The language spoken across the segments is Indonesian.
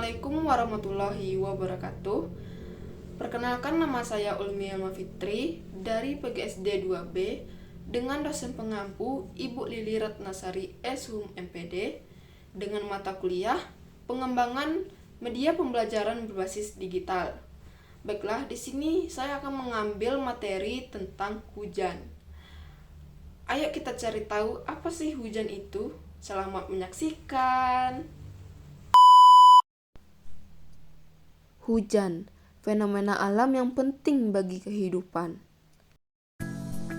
Assalamualaikum warahmatullahi wabarakatuh. Perkenalkan, nama saya Ulmi Alma Fitri dari PGSD 2B dengan dosen pengampu Ibu Lili Ratnasari S.Hum MPD dengan mata kuliah Pengembangan Media Pembelajaran Berbasis Digital. Baiklah, di sini saya akan mengambil materi tentang hujan. Ayo kita cari tahu apa sih hujan itu. Selamat menyaksikan. Hujan, fenomena alam yang penting bagi kehidupan.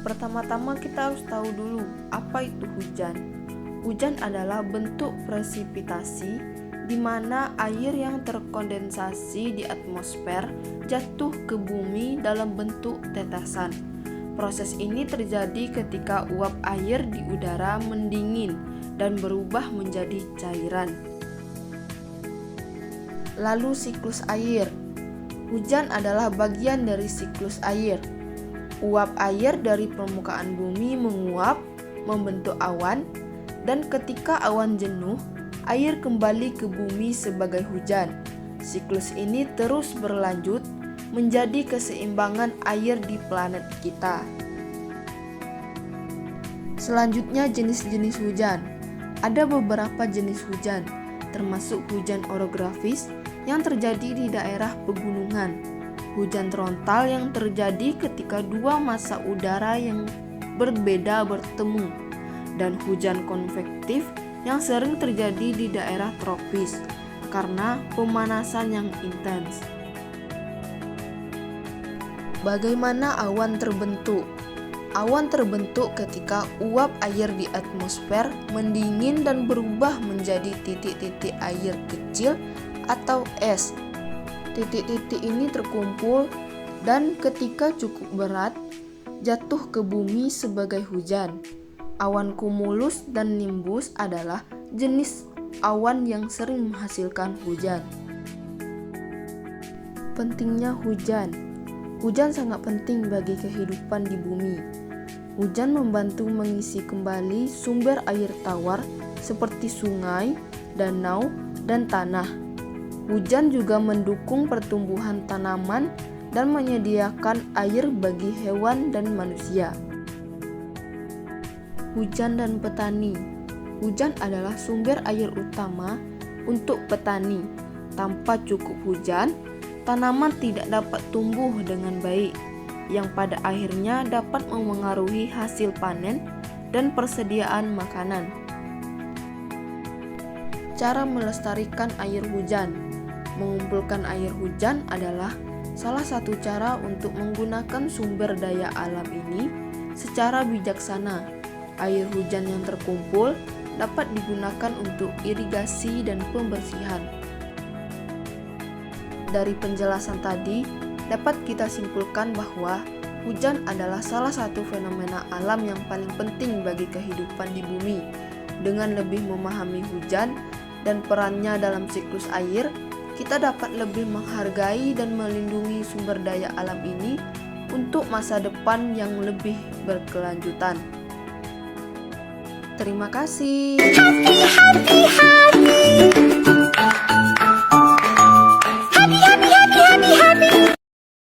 Pertama-tama kita harus tahu dulu apa itu hujan. Hujan adalah bentuk presipitasi di mana air yang terkondensasi di atmosfer jatuh ke bumi dalam bentuk tetesan. Proses ini terjadi ketika uap air di udara mendingin dan berubah menjadi cairan. Lalu siklus air. Hujan adalah bagian dari siklus air. Uap air dari permukaan bumi menguap, membentuk awan, dan ketika awan jenuh, air kembali ke bumi sebagai hujan. Siklus ini terus berlanjut menjadi keseimbangan air di planet kita. Selanjutnya, jenis-jenis hujan. Ada beberapa jenis hujan, termasuk hujan orografis yang terjadi di daerah pegunungan, hujan frontal yang terjadi ketika dua massa udara yang berbeda bertemu, dan hujan konvektif yang sering terjadi di daerah tropis karena pemanasan yang intens. Bagaimana awan terbentuk? Awan terbentuk ketika uap air di atmosfer mendingin dan berubah menjadi titik-titik air kecil atau es. Titik-titik ini terkumpul dan ketika cukup berat jatuh ke bumi sebagai hujan. Awan cumulus dan nimbus adalah jenis awan yang sering menghasilkan hujan. Pentingnya hujan. Hujan sangat penting bagi kehidupan di bumi. Hujan membantu mengisi kembali sumber air tawar seperti sungai, danau, dan tanah. Hujan juga mendukung pertumbuhan tanaman dan menyediakan air bagi hewan dan manusia. Hujan dan petani. Hujan adalah sumber air utama untuk petani. Tanpa cukup hujan, tanaman tidak dapat tumbuh dengan baik, yang pada akhirnya dapat memengaruhi hasil panen dan persediaan makanan. Cara melestarikan air hujan. Mengumpulkan air hujan adalah salah satu cara untuk menggunakan sumber daya alam ini secara bijaksana. Air hujan yang terkumpul dapat digunakan untuk irigasi dan pembersihan. Dari penjelasan tadi, dapat kita simpulkan bahwa hujan adalah salah satu fenomena alam yang paling penting bagi kehidupan di bumi. Dengan lebih memahami hujan dan perannya dalam siklus air, kita dapat lebih menghargai dan melindungi sumber daya alam ini untuk masa depan yang lebih berkelanjutan. Terima kasih.